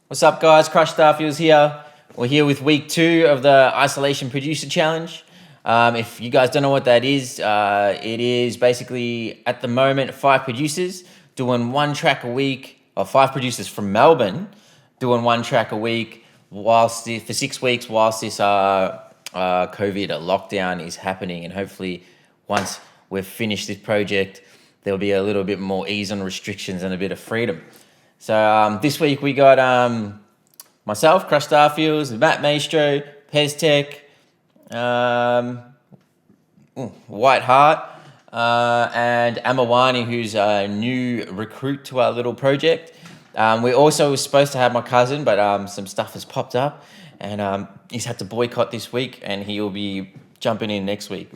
What's up, guys? Crush Starfields here. We're here with week 2 of the Isolation Producer Challenge. If you guys don't know what that is, it is basically, at the moment, 5 producers doing 1 track a week, or 5 producers from Melbourne doing 1 track a week for 6 weeks whilst this COVID lockdown is happening. And hopefully, once we've finished this project, there'll be a little bit more ease on restrictions and a bit of freedom. So this week we got myself, Crush Starfields, Maestro, Peztek, White Heart, and Amawani, who's a new recruit to our little project. We also were supposed to have my cousin, but some stuff has popped up, and he's had to boycott this week, and he'll be jumping in next week.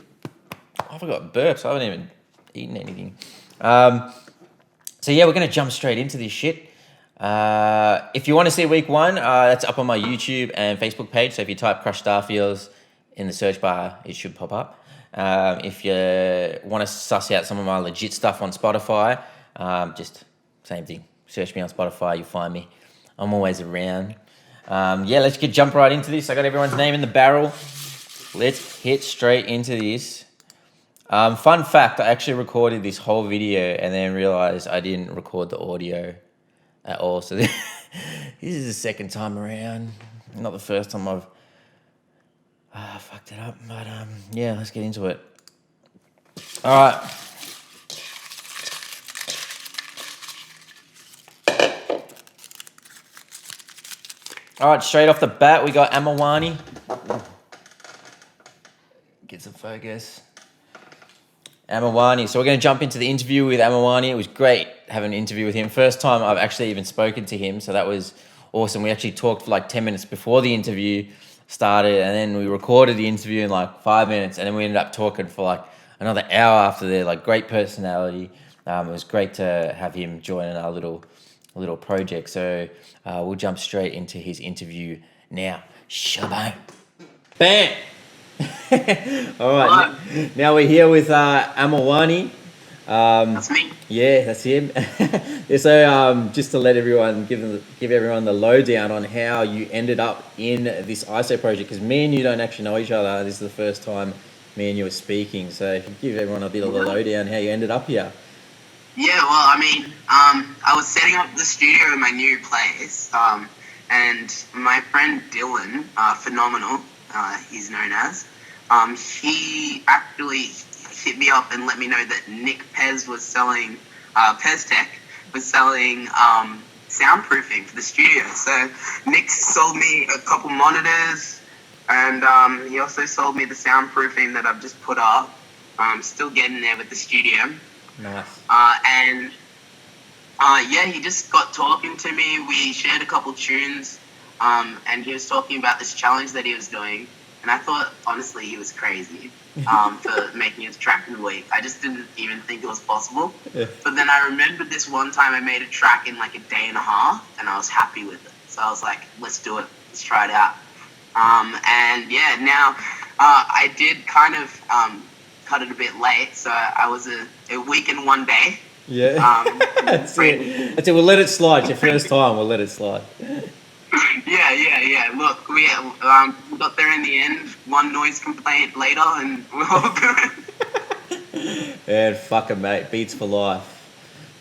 I forgot burps. I haven't even eaten anything. So yeah, we're gonna jump straight into this shit. If you want to see week 1, that's up on my YouTube and Facebook page. So if you type Crush Starfields in the search bar, it should pop up. If you want to suss out some of my legit stuff on Spotify, just same thing. Search me on Spotify, you'll find me. I'm always around. Yeah, let's jump right into this. I got everyone's name in the barrel. Let's hit straight into this. Fun fact, I actually recorded this whole video and then realized I didn't record the audio at all. So this is the second time around. Not the first time I've fucked it up. But yeah, let's get into it. All right. All right, straight off the bat, we got Amawani. Get some focus. Amawani. So we're going to jump into the interview with Amawani. It was great having an interview with him. First time I've actually even spoken to him, so that was awesome. We actually talked for like 10 minutes before the interview started, and then we recorded the interview in like 5 minutes, and then we ended up talking for like another hour after there. Like, great personality. It was great to have him join our little project. So we'll jump straight into his interview now. Shabam. Bam! All right, now we're here with Amawani. That's me. Yeah, that's him. So just to let everyone give everyone the lowdown on how you ended up in this ISO project, because me and you don't actually know each other. This is the first time me and you are speaking. So if you give everyone a bit of the lowdown how you ended up here. Yeah, well, I mean, I was setting up the studio in my new place, and my friend Dylan, Phenomenal, he's known as, he actually hit me up and let me know that Nick Pez was selling, Peztek was selling soundproofing for the studio. So Nick sold me a couple monitors, and he also sold me the soundproofing that I've just put up. I'm still getting there with the studio. Nice. Yeah, he just got talking to me. We shared a couple tunes, and he was talking about this challenge that he was doing. And I thought, honestly, he was crazy for making his track in a week. I just didn't even think it was possible. Yeah. But then I remembered this one time I made a track in like a day and a half, and I was happy with it. So I was like, let's do it. Let's try it out. And yeah, now I did kind of cut it a bit late. So I was a week and 1 day. Yeah. That's it. That's it. We'll let it slide. It's your first time. We'll let it slide. Yeah. Look, we got there in the end. 1 noise complaint later, and we're all good. And fuck it, mate. Beats for life.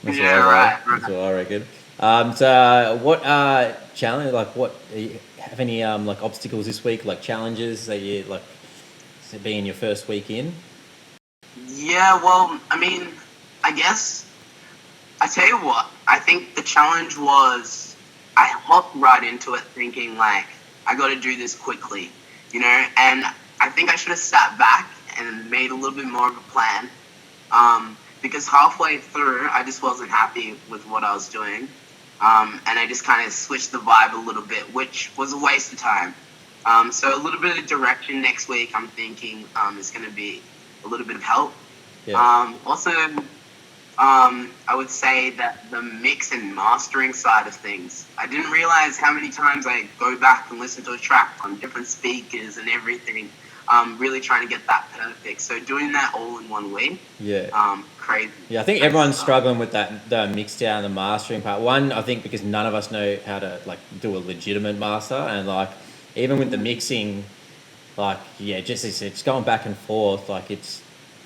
That's right. That's what I reckon. So what challenge? Like, what have any like obstacles this week? Like challenges that you like being your first week in? Yeah, well, I mean, I guess I tell you what. I think the challenge was I hopped right into it thinking, like, I got to do this quickly, you know? And I think I should have sat back and made a little bit more of a plan, because halfway through, I just wasn't happy with what I was doing, and I just kind of switched the vibe a little bit, which was a waste of time. So a little bit of direction next week, I'm thinking, is going to be a little bit of help. Yeah. Also, I would say that the mix and mastering side of things, I didn't realize how many times I go back and listen to a track on different speakers and everything. really trying to get that perfect. So doing that all in 1 week, Yeah. crazy. Yeah, I think Crazy everyone's stuff. struggling with that, the mix down, the mastering part. One, I think because none of us know how to like do a legitimate master, and like even with the mixing, like yeah, just it's going back and forth. Like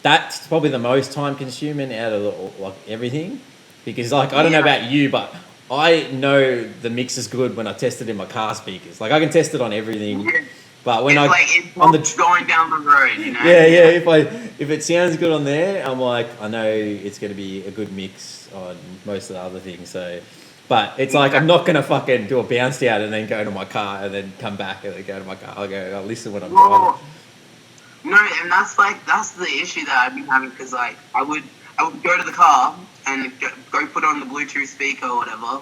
that's probably the most time consuming out of like everything, because like I don't know Yeah. about you, but I know the mix is good when I test it in my car speakers. Like I can test it on everything, Yeah. but when It's I like it's on not the going down the road, you know. yeah, if it sounds good on there, I'm like, I know it's gonna be a good mix on most of the other things. So, but it's like I'm not gonna fucking do a bounce down and then go to my car and then come back and then go to my car. I'll listen when I'm driving. Well, no, and that's the issue that I've been having because like I would go to the car and go put on the Bluetooth speaker or whatever,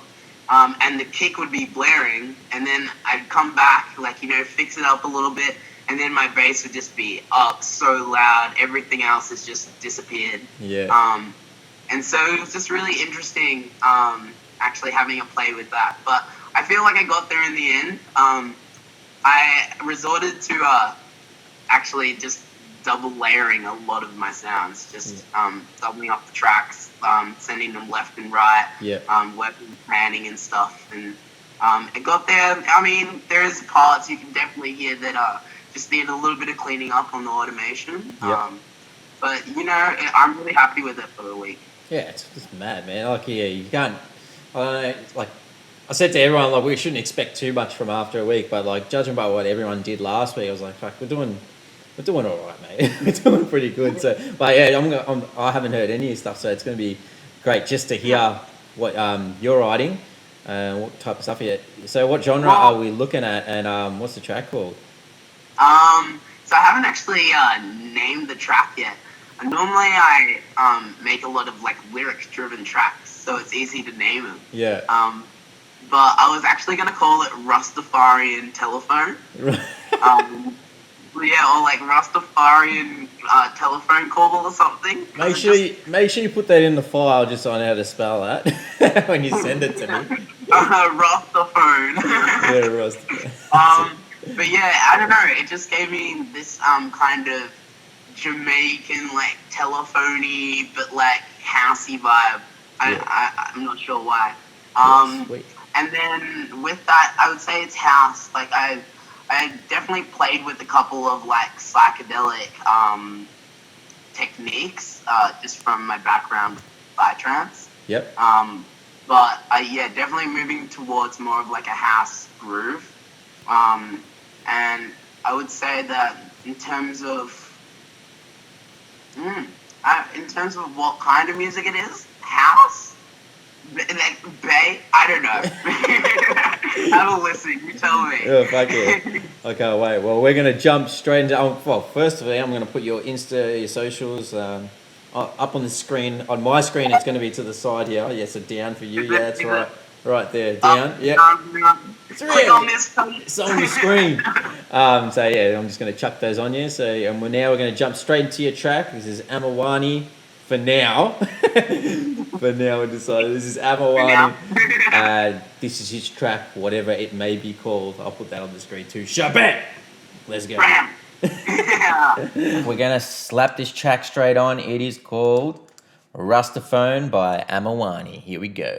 and the kick would be blaring, and then I'd come back like fix it up a little bit, and then my bass would just be up so loud, everything else has just disappeared. Yeah. And so it was just really interesting, actually having a play with that. But I feel like I got there in the end. I resorted to actually just double layering a lot of my sounds, just doubling up the tracks, sending them left and right, Yeah. working panning and stuff, and it got there. I mean, there's parts you can definitely hear that just need a little bit of cleaning up on the automation. Yeah. But I'm really happy with it for the week. Yeah, it's just mad, man. Like, yeah, you can't. I don't know. Like, I said to everyone, like, we shouldn't expect too much from after a week, but like, judging by what everyone did last week, I was like, fuck, we're doing all right, mate. We're doing pretty good. So, but yeah, I haven't heard any of your stuff, so it's going to be great just to hear what you're writing, what type of stuff you. So, what genre are we looking at, and what's the track called? So I haven't actually named the track yet. Normally I make a lot of like lyric-driven tracks, so it's easy to name them. Yeah. But I was actually gonna call it Rastafarian Telephone. Yeah, or like Rastafarian telephone call or something. Make sure you put that in the file just so I know how to spell that when you send it to me. Rastaphone. Yeah, Rastafarian. But yeah, I don't know. It just gave me this kind of Jamaican like telephony but like housey vibe. I'm not sure why. Sweet. And then with that, I would say it's house. Like I definitely played with a couple of like psychedelic techniques just from my background by trance. Yep. But yeah, definitely moving towards more of like a house groove. And I would say that in terms of what kind of music it is, house, like Bay, I don't know. Have a listen. You tell me. Oh, fuck yeah. I can't wait. Well, we're going to jump straight into... well, first of all, I'm going to put your Insta, your socials up on the screen. On my screen, it's going to be to the side here. Yeah, so down for you. Yeah, that's right. Right there. Down. Yep. Click on this. It's on your screen. So, yeah, I'm just going to chuck those on you. So, and we're going to jump straight into your track. This is Amawani for now. For now, we decided this is Amawani. This is his track, whatever it may be called. I'll put that on the screen too. Shabbat! Let's go. We're gonna slap this track straight on. It is called Rustaphone by Amawani. Here we go.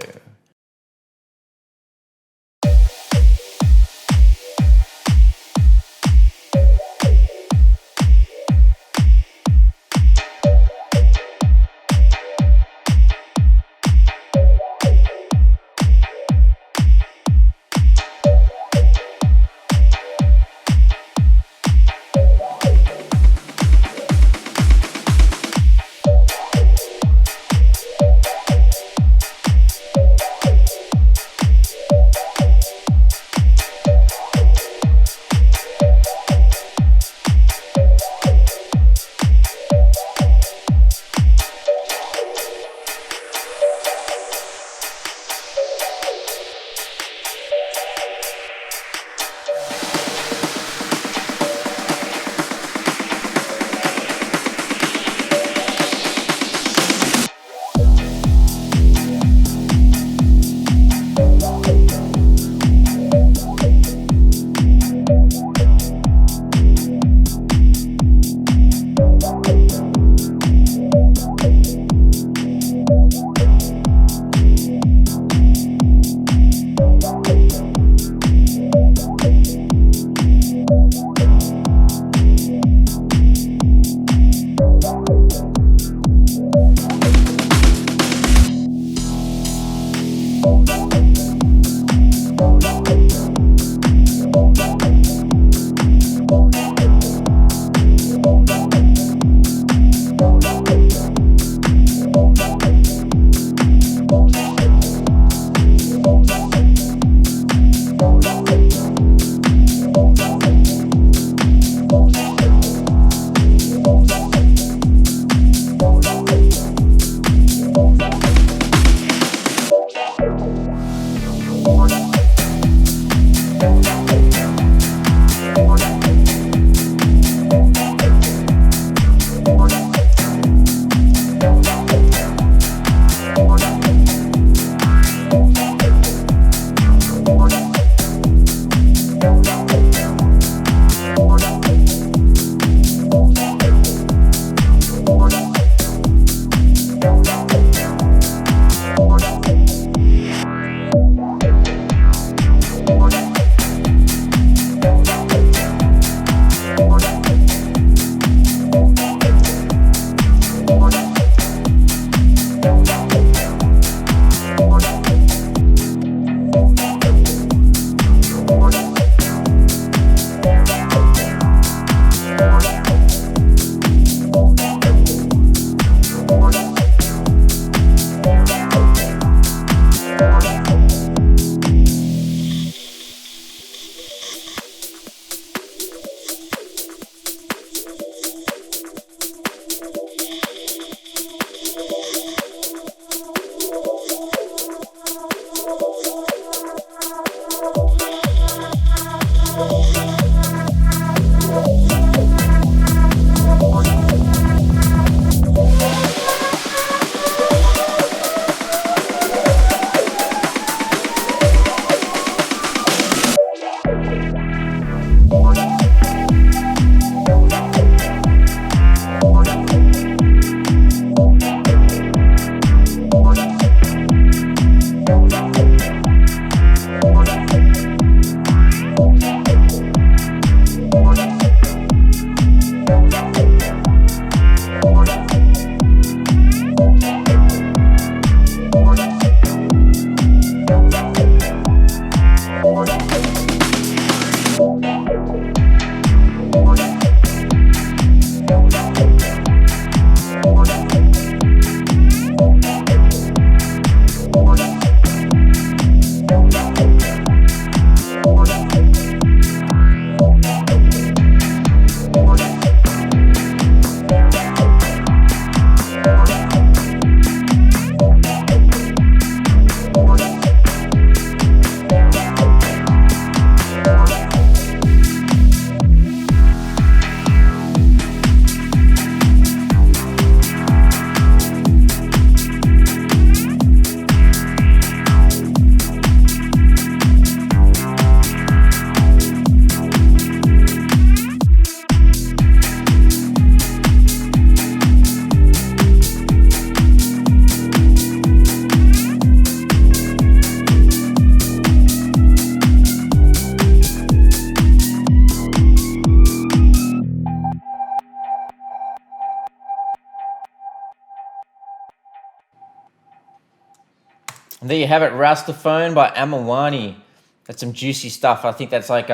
And there you have it, Rastaphone by Amawani. That's some juicy stuff. I think that's like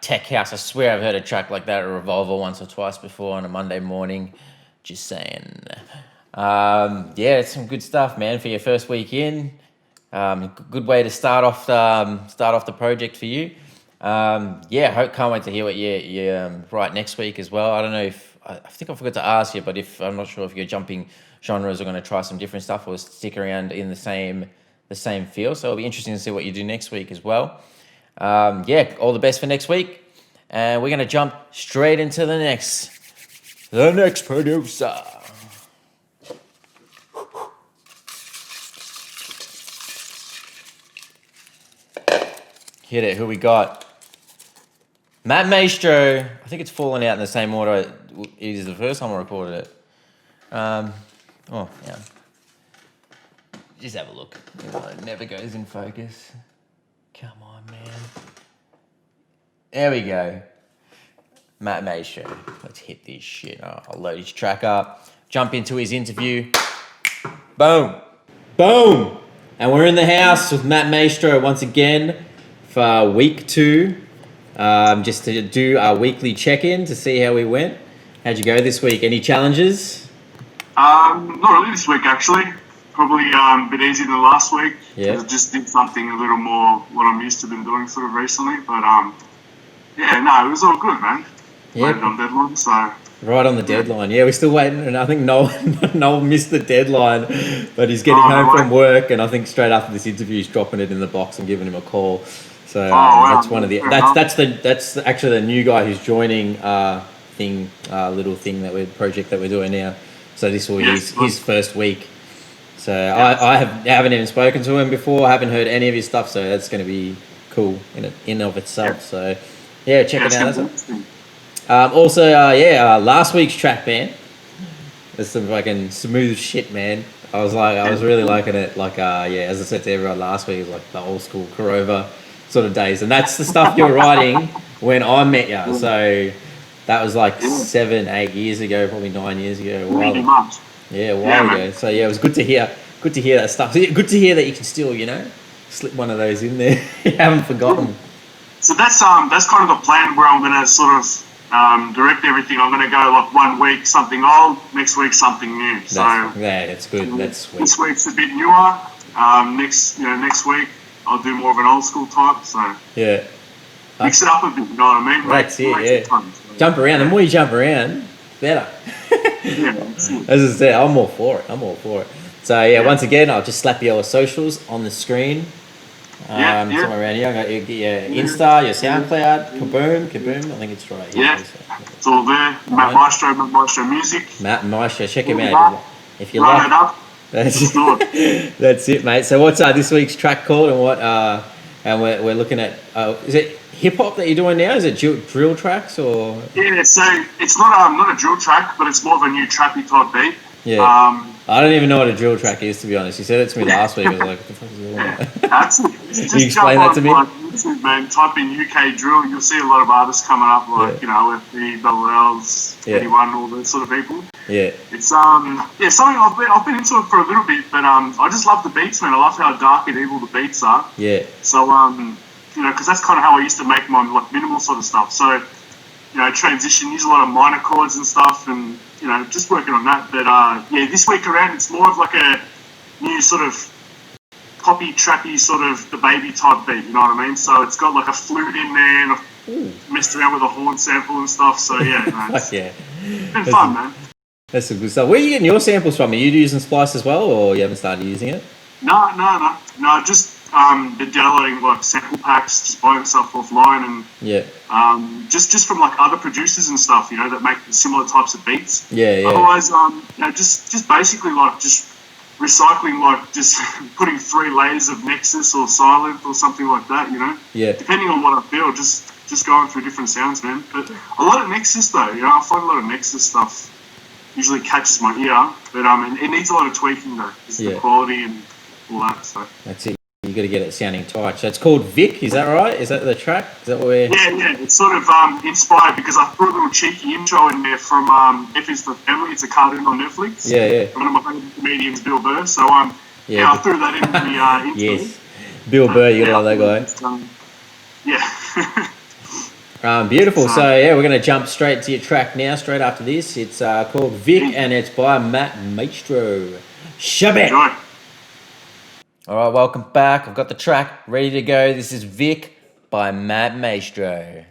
tech house. I swear I've heard a track like that at Revolver once or twice before on a Monday morning. Just saying. Yeah, it's some good stuff, man, for your first week in. Good way to start off the project for you. Yeah, can't wait to hear what you write next week as well. I don't know if I think I forgot to ask you, but if I'm not sure if you're jumping genres or going to try some different stuff or stick around in the same field. So it'll be interesting to see what you do next week as well. Yeah, all the best for next week, and we're going to jump straight into the next producer. Hit it. Who we got? Maestro. I think it's fallen out in the same order it is the first time I recorded it. Oh, yeah. Just have a look. It never goes in focus. Come on, man. There we go. Maestro. Let's hit this shit. I'll load his track up. Jump into his interview. Boom. Boom. And we're in the house with Maestro once again for week 2. Just to do our weekly check-in to see how we went. How'd you go this week? Any challenges? Not really this week, actually. Probably a bit easier than last week. Yeah. I just did something a little more what I'm used to been doing sort of recently. But, yeah, no, it was all good, man. Yeah. Waited on deadline, so... Right on the deadline. Yeah, we're still waiting. And I think Noel missed the deadline, but he's getting home from work. And I think straight after this interview, he's dropping it in the box and giving him a call. So that's one of the... That's actually the new guy who's joining little thing project that we're doing now. So this will be his first week. So I haven't even spoken to him before. I haven't heard any of his stuff. So that's going to be cool in of itself. Yeah. So yeah, check it out. Also, last week's track, man. There's some fucking smooth shit, man. I was really liking it. As I said to everyone last week, it was like the old school Kurova sort of days, and that's the stuff you were writing when I met you. So that was like 7-8 years ago, probably 9 years ago. A while ago. So yeah, it was good to hear that stuff. Good to hear that you can still, slip one of those in there. You haven't forgotten. So that's kind of the plan where I'm gonna sort of direct everything. I'm gonna go like 1 week something old, next week something new. That's good. That's sweet. This week's a bit newer. Next week I'll do more of an old school type. So yeah. Mix it up a bit, you know what I mean? That's it, yeah. Jump around. The more you jump around, better. As I said, I'm all for it. So, once again, I'll just slap your socials on the screen. Somewhere around here. I got your Insta, your SoundCloud, Kaboom. I think it's right here. Yeah, it's all there. Matt Maestro Music. Matt Maestro, check him out if you like. That's it, mate. So, what's this week's track called, and what? And we're looking at. Is it hip hop that you're doing now? Is it drill tracks or? Yeah, so it's not a drill track, but it's more of a new trappy type beat. Yeah. I don't even know what a drill track is, to be honest. You said it to me last week. I was like, what the fuck is all that? Can you explain that to me? YouTube, man, type in UK drill, you'll see a lot of artists coming up, like FB, Double L's, 81, all those sort of people. Yeah. It's yeah, something I've been into it for a little bit, but I just love the beats, man. I love how dark and evil the beats are. Yeah. So you know, because that's kind of how I used to make my like minimal sort of stuff. So you know, transition, use a lot of minor chords and stuff, and you know, just working on that. But yeah, this week around, it's more of like a new sort of poppy, trappy sort of the baby type beat, you know what I mean? So it's got like a flute in there, and I've messed around with a horn sample and stuff. So yeah, you know, it's Yeah. been fun, man. That's some good stuff. Where are you getting your samples from? Are you using Splice as well, or you haven't started using it? No. Just been downloading like sample packs, just buying stuff offline, and Yeah. just from like other producers and stuff, you know, that make similar types of beats. Yeah. Otherwise, you know, just basically like just recycling, like just putting 3 layers of Nexus or Silent or something like that, you know. Yeah. Depending on what I feel, just going through different sounds, man. But a lot of Nexus though, you know, I find a lot of Nexus stuff usually catches my ear, but it needs a lot of tweaking though, just the quality and all that. So that's it. You got to get it sounding tight. So it's called Vic. Is that right? Is that the track? Is that what we're? Yeah. It's sort of inspired because I threw a little cheeky intro in there from F is for Family. It's a cartoon on Netflix. Yeah. One of my favourite comedians, Bill Burr. So yeah, I threw that in the intro. Yes. Bill Burr, you love that guy. Yeah. Beautiful. So yeah, we're gonna jump straight to your track now. Straight after this, it's called Vic, and it's by Maestro. Shabbat. Enjoy. All right, welcome back. I've got the track ready to go. This is Vic by Maestro.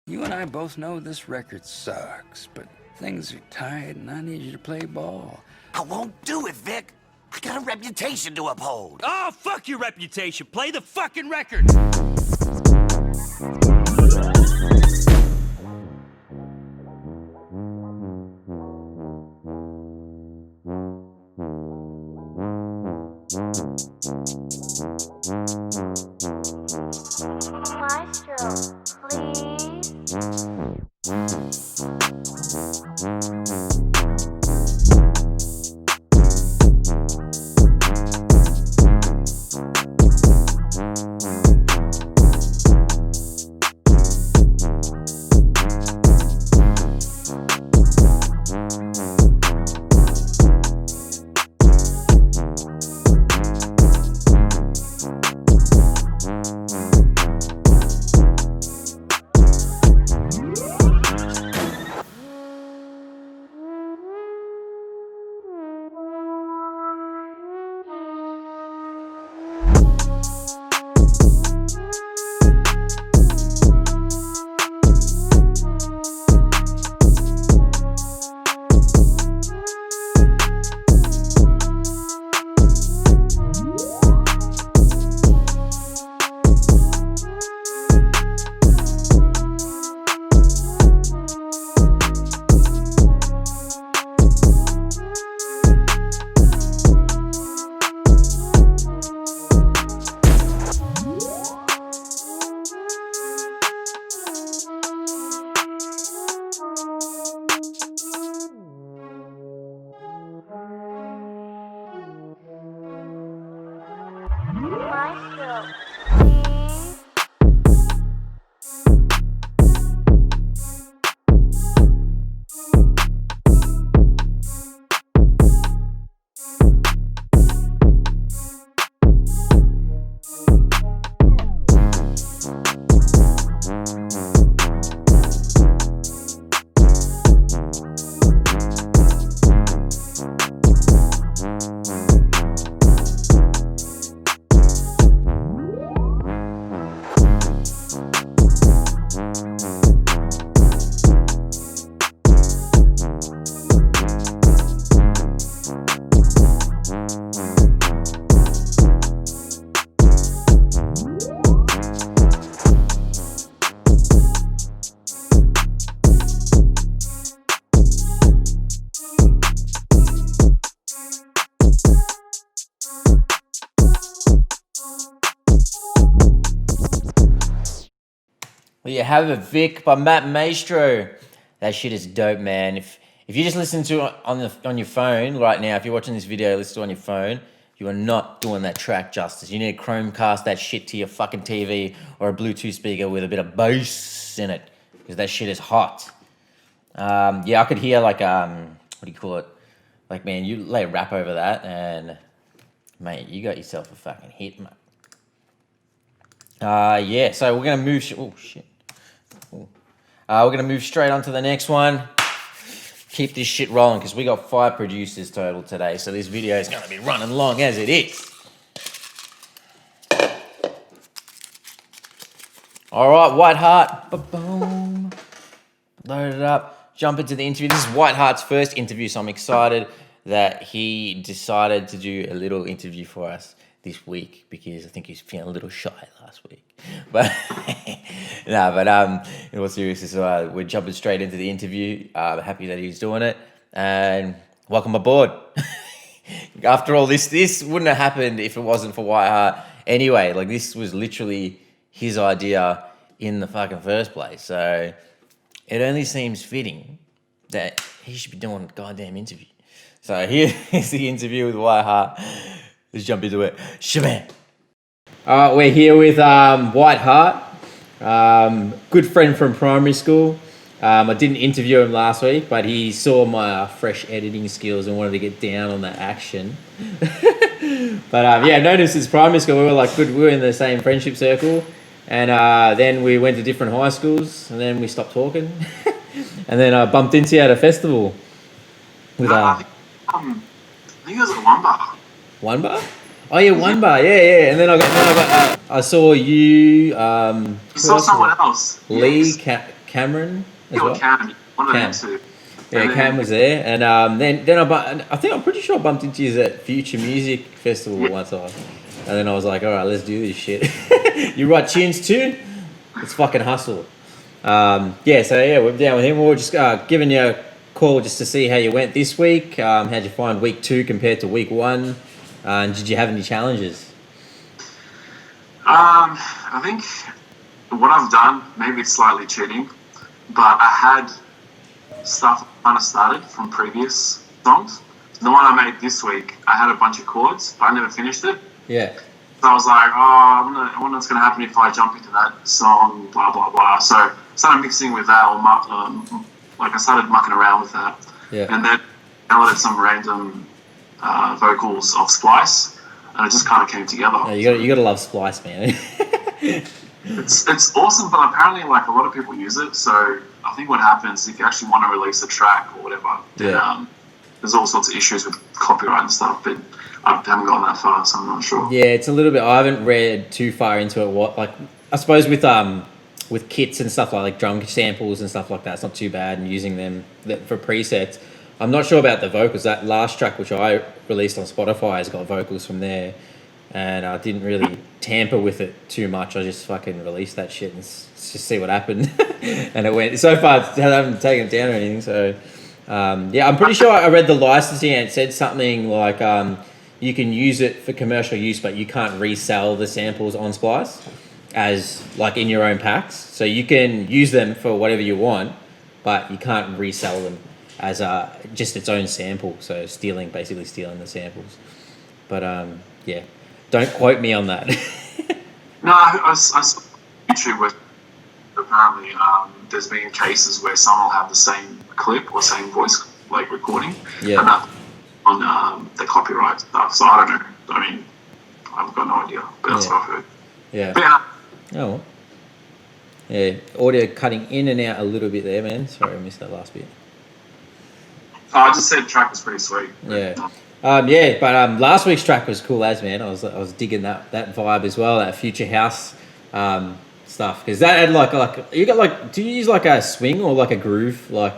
You and I both know this record sucks, but things are tight and I need you to play ball. I won't do it, Vic. I got a reputation to uphold. Oh, fuck your reputation. Play the fucking record. Maestro, please. Maestro, please. Well, you have it, Vic by Maestro. That shit is dope, man. If you just listen to it on your phone right now, if you're watching this video, listen to it on your phone, you are not doing that track justice. You need to Chromecast that shit to your fucking TV or a Bluetooth speaker with a bit of bass in it, because that shit is hot. Yeah, I could hear like what do you call it? Like, man, you lay a rap over that, and mate, you got yourself a fucking hit, mate. Yeah. So we're gonna move. Oh shit. Ooh. We're gonna move straight on to the next one. Keep this shit rolling because we got 5 producers total today, so this video is gonna be running long as it is. All right, White Heart. Ba-boom. Load it up. Jump into the interview. This is White Heart's first interview, so I'm excited that he decided to do a little interview for us this week because I think he was feeling a little shy last week. But in all seriousness, we're jumping straight into the interview. Happy that he's doing it, and welcome aboard. After all this wouldn't have happened if it wasn't for White Heart. Anyway, like this was literally his idea in the fucking first place. So it only seems fitting that he should be doing a goddamn interview. So here's the interview with White Heart. Let's jump into it. Shabam. All right, we're here with White Heart, good friend from primary school. I didn't interview him last week, but he saw my fresh editing skills and wanted to get down on that action. But yeah, I noticed since primary school we were like good. We were in the same friendship circle, and then we went to different high schools, and then we stopped talking, and then I bumped into you at a festival. With I think it was at One Bar. One Bar? Oh yeah, One Bar. Yeah. And then I saw you. You saw someone else. Lee Cameron as well. Cam. One of them Cam. two. Yeah, Cam was there, and then I think I'm pretty sure I bumped into you at Future Music Festival one time, and then I was like, all right, let's do this shit. You write tunes too? Let's fucking hustle. We're down with him. We were just giving you a call just to see how you went this week. How'd you find week 2 compared to week 1? And did you have any challenges? I think what I've done, maybe it's slightly cheating, but I had stuff kind of started from previous songs. The one I made this week, I had a bunch of chords, but I never finished it. Yeah. So I was like, I wonder what's going to happen if I jump into that song, blah, blah, blah. So I started mixing with that, I started mucking around with that. Yeah. And then I added some random vocals of Splice, and it just kind of came together. Yeah, you gotta love Splice, man. It's awesome, but apparently like a lot of people use it. So I think what happens if you actually want to release a track or whatever, then there's all sorts of issues with copyright and stuff. But I haven't gone that far, so I'm not sure. Yeah, it's a little bit. I haven't read too far into it. What I suppose with kits and stuff like drum samples and stuff like that, it's not too bad, and using them for presets. I'm not sure about the vocals. That last track, which I released on Spotify, has got vocals from there, and I didn't really tamper with it too much. I just fucking released that shit and just see what happened, and it went. So far, I haven't taken it down or anything. So, I'm pretty sure I read the licensing and it said something like you can use it for commercial use, but you can't resell the samples on Splice as like in your own packs. So you can use them for whatever you want, but you can't resell them as just its own sample. So basically stealing the samples. But don't quote me on that. No, I saw YouTube where apparently there's been cases where someone will have the same clip or same voice like recording, and that on the copyright stuff. So I don't know. I mean, I've got no idea, but that's what I've heard. Yeah. But, oh well. Yeah, audio cutting in and out a little bit there, man. Sorry, I missed that last bit. I just said the track was pretty sweet. Yeah. But last week's track was cool as, man. I was digging that vibe as well, that future house stuff, because that had like you got like, do you use like a swing or like a groove, like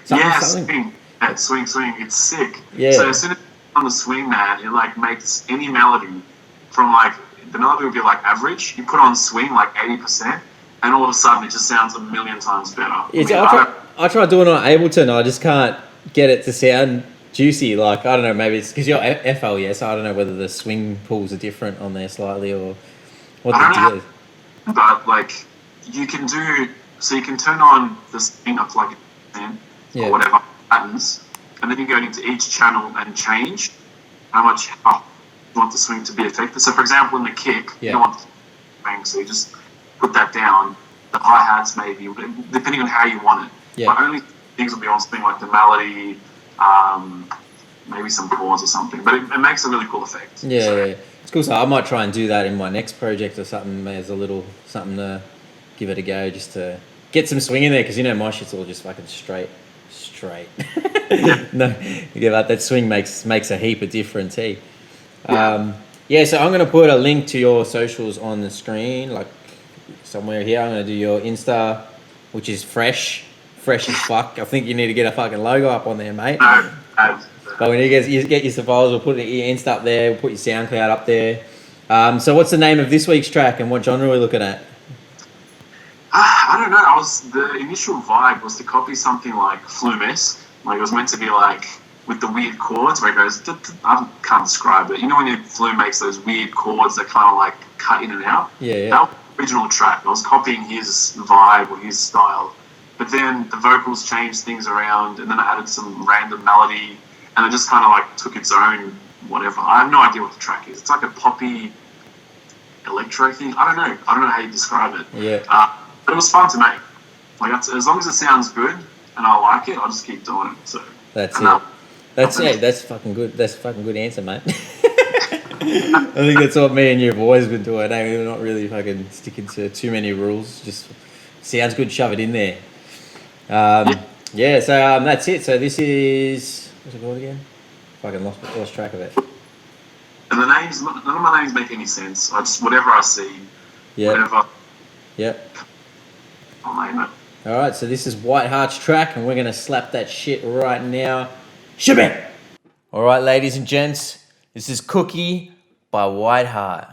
something? Swing. Yeah, swing. It's sick. Yeah. So as soon as you're on the swing, man, it like makes any melody from like the melody would be like average. You put on swing like 80%, and all of a sudden it just sounds a million times better. I tried doing it on Ableton. I just can't get it to sound juicy. Like, I don't know, maybe it's because you're FL, so I don't know whether the swing pulls are different on there slightly or what the deal is. But like you can turn on the swing up to like 10 or whatever patterns, and then you go into each channel and change how you want the swing to be affected. So for example, in the kick, you don't want the swing, so you just put that down. The hi-hats maybe, depending on how you want it. Yeah. But only things will be on swing, like the melody, maybe some chords or something. But it makes a really cool effect. Yeah, So, yeah. It's cool. So I might try and do that in my next project or something as a little something to give it a go, just to get some swing in there, because my shit's all just fucking straight. No, that swing makes a heap of difference. Hey, so I'm gonna put a link to your socials on the screen, like somewhere here. I'm gonna do your Insta, which is fresh as fuck. I think you need to get a fucking logo up on there, mate. But when you get your files, we'll put your Insta up there. We'll put your SoundCloud up there. So what's the name of this week's track, and what genre are we looking at? I don't know. The initial vibe was to copy something like Flume-esque. Like, it was meant to be like with the weird chords where it goes. I can't describe it. When Flume makes those weird chords that kind of like cut in and out. Yeah. That was the original track. I was copying his vibe or his style, but then the vocals changed things around, and then I added some random melody, and it just kind of like took its own whatever. I have no idea what the track is. It's like a poppy electro thing. I don't know how you describe it. Yeah. But it was fun to make. Like, as long as it sounds good and I like it, I'll just keep doing it. So that's it. That's fucking good. That's a fucking good answer, mate. I think that's what me and you have always been doing. We're not really fucking sticking to too many rules. Just sounds good, shove it in there. So that's it. So this is, what's it called again? Fucking lost track of it. And the names, none of my names make any sense. I just, whatever I see, whatever. Yep. I'll name it. All right, so this is White Heart's track, and we're gonna slap that shit right now. Shabam! All right, ladies and gents, this is Cookie by White Heart.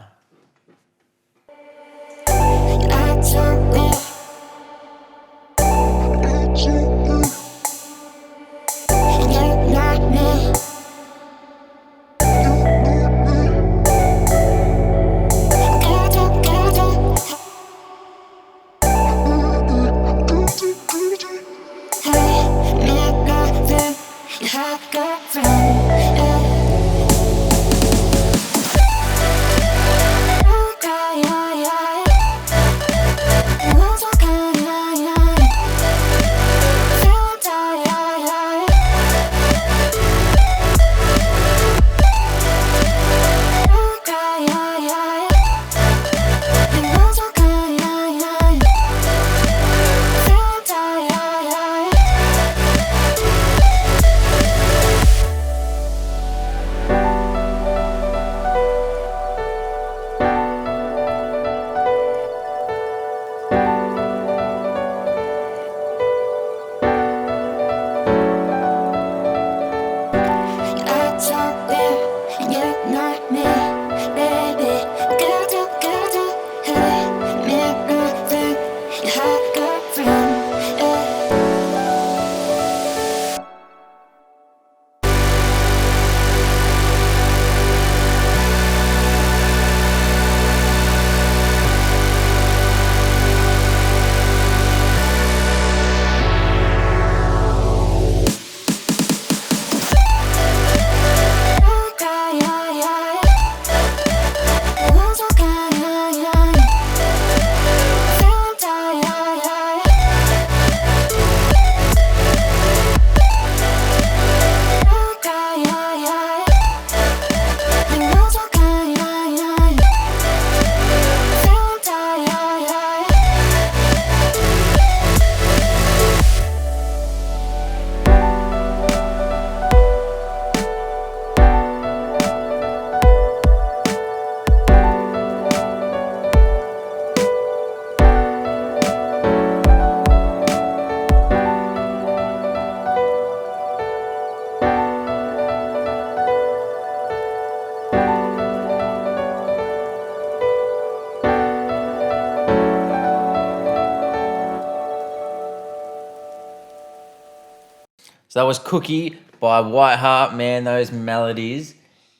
So that was Cookie by White Heart. Man, those melodies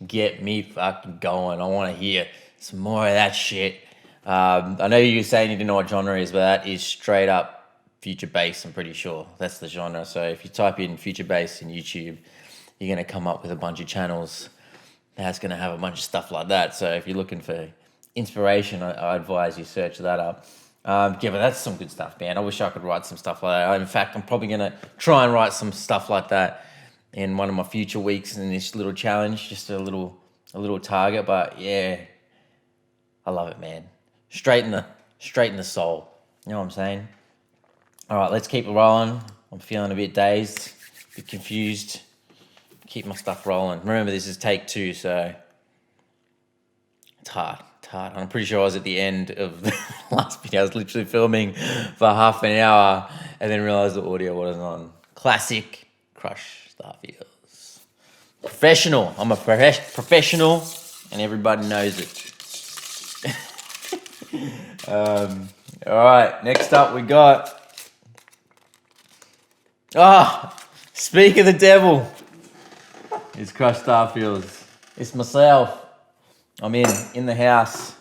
get me fucking going. I want to hear some more of that shit. I know you were saying you didn't know what genre is, but that is straight up future bass, I'm pretty sure. That's the genre. So if you type in future bass in YouTube, you're going to come up with a bunch of channels that's going to have a bunch of stuff like that. So if you're looking for inspiration, I advise you search that up. But that's some good stuff, man. I wish I could write some stuff like that. In fact, I'm probably going to try and write some stuff like that in one of my future weeks in this little challenge, just a little target. But yeah, I love it, man. Straight in the soul. You know what I'm saying? All right, let's keep it rolling. I'm feeling a bit dazed, a bit confused. Keep my stuff rolling. Remember, this is take 2, so it's hard. I'm pretty sure I was at the end of the last video. I was literally filming for half an hour and then realized the audio wasn't on. Classic Crush Starfields. Professional. I'm a professional and everybody knows it. All right, next up we got... speak of the devil. It's Crush Starfields. It's myself. I'm in the house.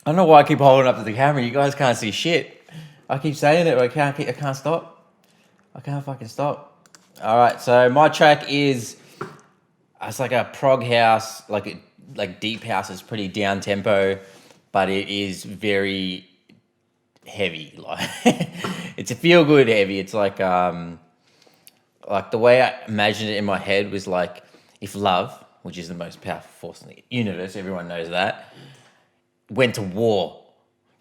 I don't know why I keep holding up to the camera. You guys can't see shit. I keep saying it, but I can't stop. I can't fucking stop. All right, so my track is... It's like a prog house, like deep house. It's pretty down tempo, but it is very heavy. Like it's a feel good heavy. It's like the way I imagined it in my head was like if love, which is the most powerful force in the universe, everyone knows that, went to war.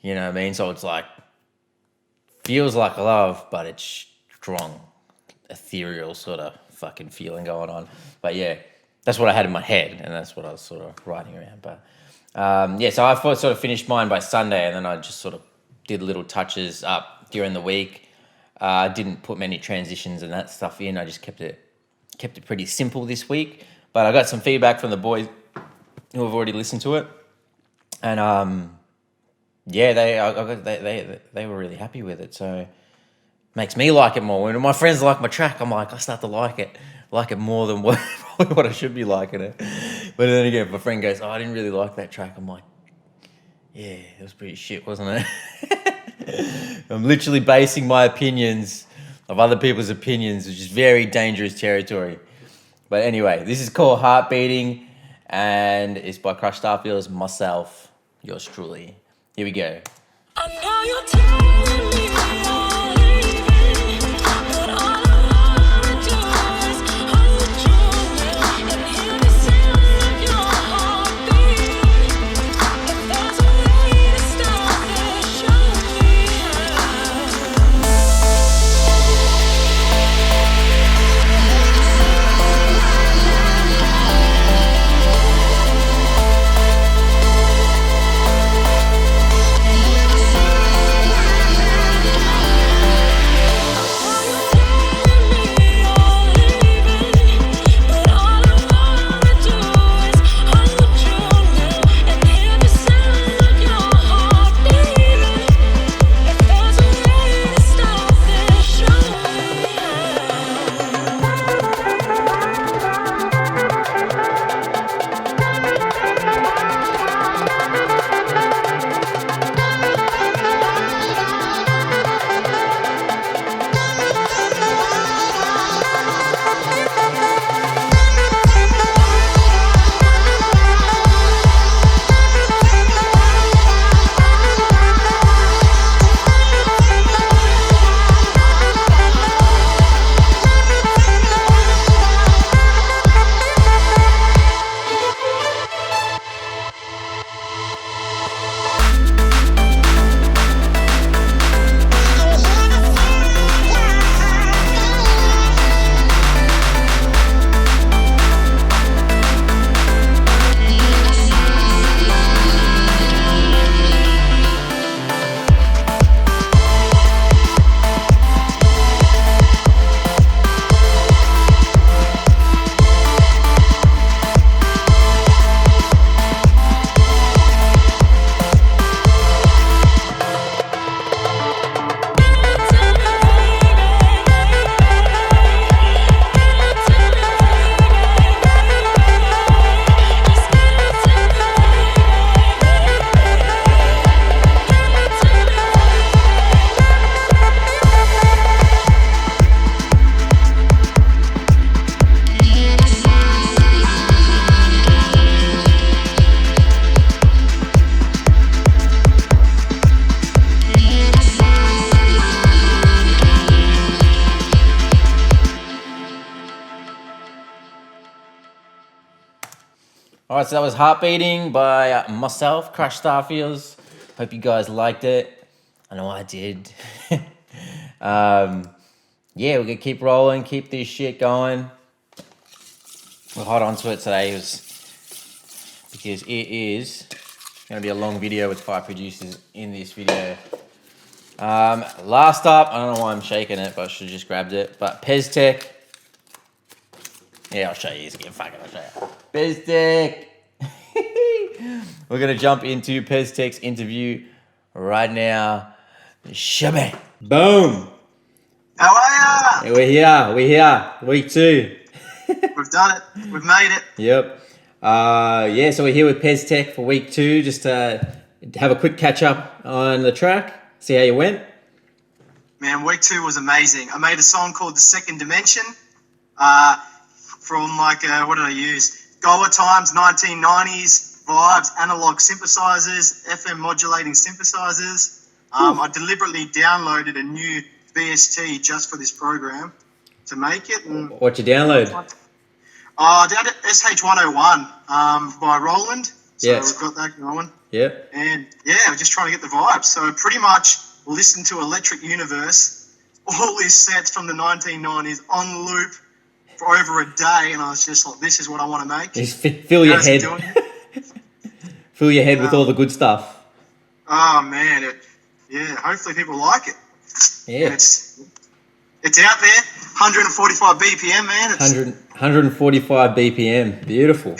You know what I mean? So it's like feels like love, but it's strong, ethereal sort of fucking feeling going on. But yeah, that's what I had in my head, and that's what I was sort of writing around. But yeah, so I sort of finished mine by Sunday, and then I just sort of did little touches up during the week. Didn't put many transitions and that stuff in. I just kept it pretty simple this week. But I got some feedback from the boys who have already listened to it, and yeah, they were really happy with it. So makes me like it more. When my friends like my track, I'm like, I start to like it more than what I should be liking it. But then again, if my friend goes, "Oh, I didn't really like that track," I'm like, yeah, it was pretty shit, wasn't it? I'm literally basing my opinions of other people's opinions, which is very dangerous territory. But anyway, this is called Heart Beating, and it's by Crush Starfields, myself, yours truly. Here we go. I know you're telling me but all I wanna do is hold you and hear the sound of your heartbeat. If there's a way to stop this, show me how. All right, so that was Heart Beating by myself, Crash Starfields. Hope you guys liked it. I know I did. Yeah, we're gonna keep rolling, keep this shit going. We'll hold on to it today because it is gonna be a long video with 5 producers in this video. Last up, I don't know why I'm shaking it, but I should have just grabbed it. But Peztek. Yeah, I'll show you this again. Fuck it, I'll show you. Peztek. We're gonna jump into Peztek's interview right now. Shabby. Boom. How are ya? We're here. Week 2. We've done it. We've made it. Yep. Yeah, so we're here with Peztek for week 2, just to have a quick catch up on the track, see how you went. Man, week 2 was amazing. I made a song called The Second Dimension from what did I use? Goa Times 1990s vibes, analog synthesizers, FM modulating synthesizers. I deliberately downloaded a new BST just for this program to make it. And what you download? I did SH101 by Roland. So Yeah. we've got that going. Yep. And yeah, we're just trying to get the vibes. So pretty much listen to Electric Universe, all these sets from the 1990s on loop for over a day. And I was just like, this is what I want to make. Just fill your How's head. it doing? Fill your head with all the good stuff. Oh, man. Hopefully people like it. Yeah. And it's out there, 145 BPM, man. It's 145 BPM. Beautiful.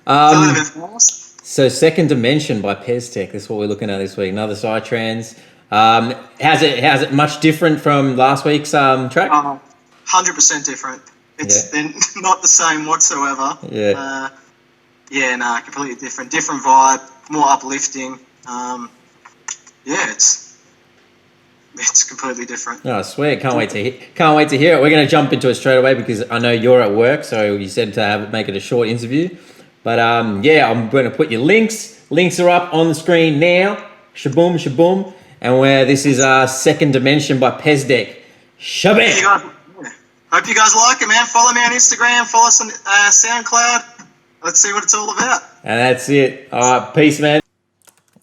done it fast. So Second Dimension by Peztek. That's what we're looking at this week. Another psytrance. How's it much different from last week's track? 100% different. They're not the same whatsoever. Yeah. Completely different. Different vibe, more uplifting. It's completely different. Oh, I swear, can't wait to hear it. We're going to jump into it straight away because I know you're at work, so you said to make it a short interview. But I'm going to put your links. Links are up on the screen now. Shaboom, shaboom. And this is Second Dimension by Peztek. Shabam! Hope you guys like it, man. Follow me on Instagram. Follow us on SoundCloud. Let's see what it's all about. And that's it. All right, peace, man.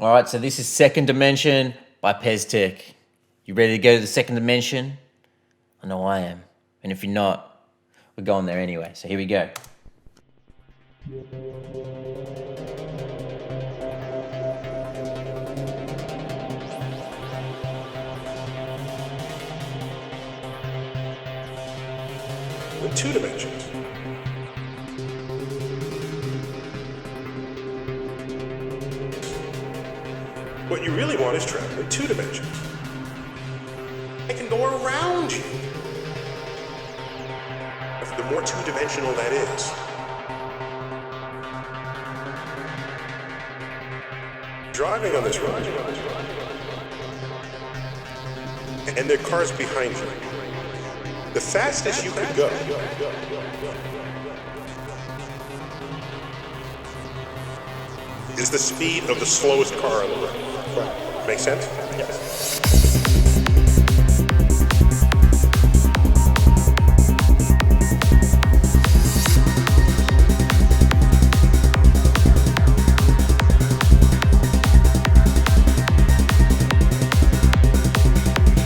All right, so this is Second Dimension by Peztek. You ready to go to the second dimension? I know I am. And if you're not, we're going there anyway. So here we go. In 2 dimensions. What you really want is travel in 2 dimensions. I can go around you. The more 2-dimensional that is. Driving on this road, and there are cars behind you. The fastest you could go is the speed of the slowest car on the road. Make sense? Yes.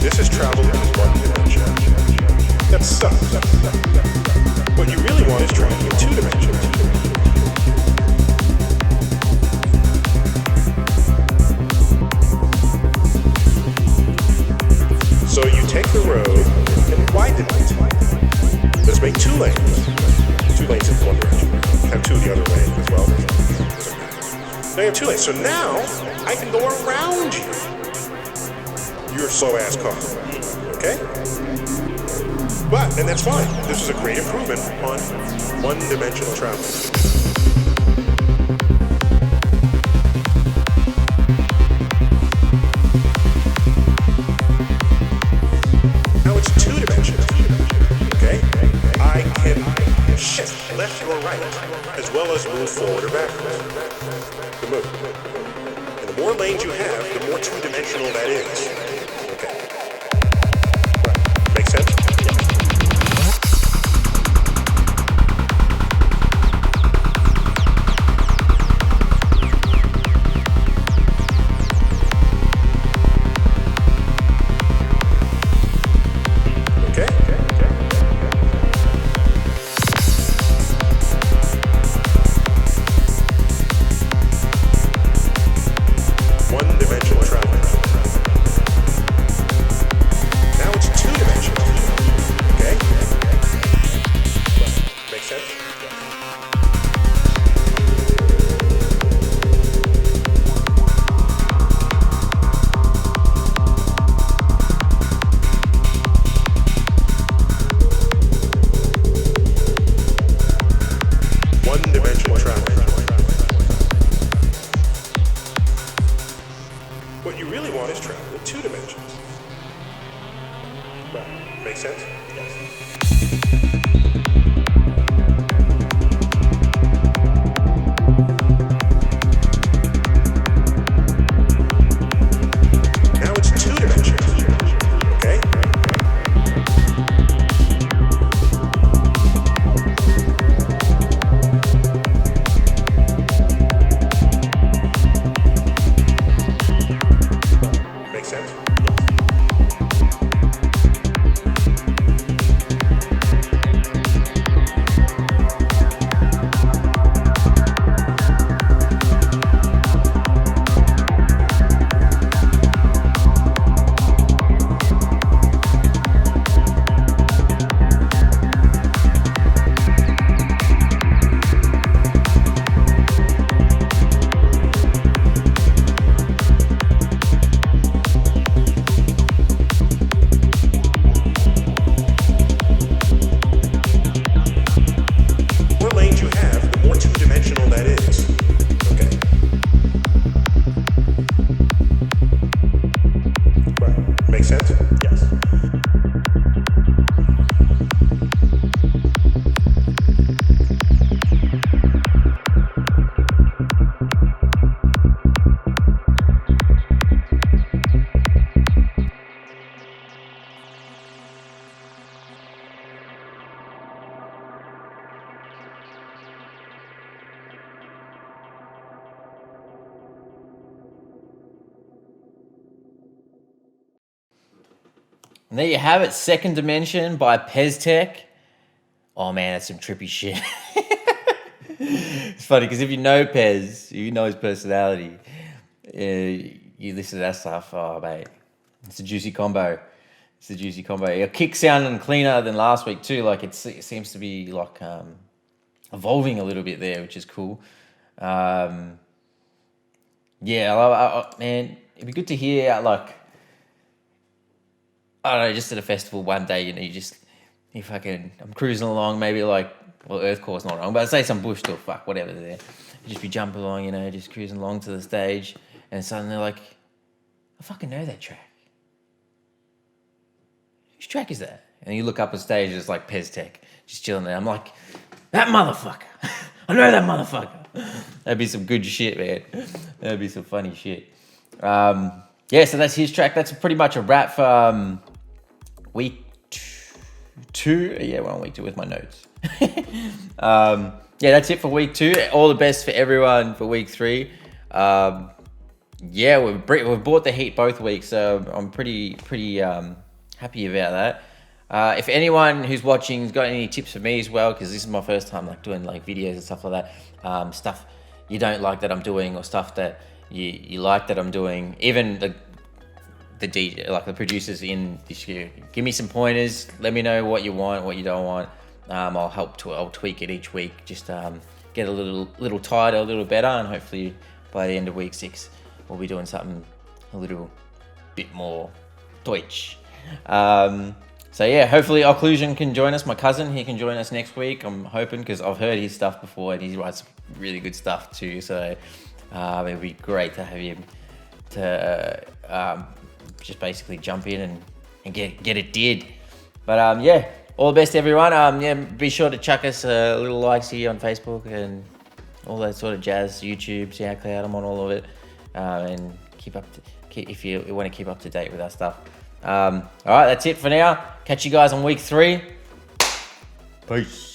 This is travel in 1 dimension. That sucks. What you really want is travel in 2 dimensions. So you take the road and widen it. Let's make 2 lanes. 2 lanes in 1 direction. Have 2 the other way as well. Now you have 2 lanes. So now I can go around you. Your slow ass car. Okay? And that's fine. This is a great improvement on 1-dimensional travel. Now it's 2 dimensions. Okay? I can shift left or right, as well as move forward or backwards. The move. And the more lanes you have, the more 2-dimensional that is. Okay. Make sense? one-dimensional travel. Now it's two-dimensional. Okay? Make sense? One-dimensional travel. What you really want is travel in two dimensions. Right. Make sense? Yes. Now it's two dimensions. Okay? Make sense? More lanes you have, the more two-dimensional that is. Okay. Right. Make sense? Yes. And there you have it, Second Dimension by Peztek. Oh man, that's some trippy shit. It's funny because if you know Pez, you know his personality. You listen to that stuff, oh mate, it's a juicy combo. It's a juicy combo. Your kick sounding cleaner than last week too. Like it seems to be like evolving a little bit there, which is cool. Yeah, man, it'd be good to hear like. I don't know, just at a festival one day, you know, I'm cruising along, maybe like, well, Earthcore's not wrong, but say some bush or fuck, whatever there. You just be jumping along, you know, just cruising along to the stage, and suddenly like, I fucking know that track. Whose track is that? And you look up on stage, and it's like Peztek, just chilling there. I'm like, that motherfucker. I know that motherfucker. That'd be some good shit, man. That'd be some funny shit. Yeah, so that's his track. That's pretty much a wrap for week two. Yeah, we're on week 2 with my notes. Yeah, that's it for week 2. All the best for everyone for week 3. Yeah, we've bought the heat both weeks, so I'm pretty happy about that. If anyone who's watching has got any tips for me as well, because this is my first time like doing like videos and stuff like that, stuff you don't like that I'm doing, or stuff that you like that I'm doing, even the DJ, like the producers in this year, give me some pointers. Let me know what you want, what you don't want. I'll tweak it each week. Just get a little tighter, a little better, and hopefully by the end of week 6, we'll be doing something a little bit more Deutsch. So yeah, hopefully Occlusion can join us. My cousin, he can join us next week. I'm hoping, because I've heard his stuff before, and he writes really good stuff too. So it'd be great to have him to just basically jump in and get it did. But yeah, all the best everyone. Yeah, be sure to chuck us a little likes here on Facebook and all that sort of jazz. YouTube, SoundCloud, I'm on all of it. And if you want to keep up to date with our stuff. All right, that's it for now. Catch you guys on week 3. Peace.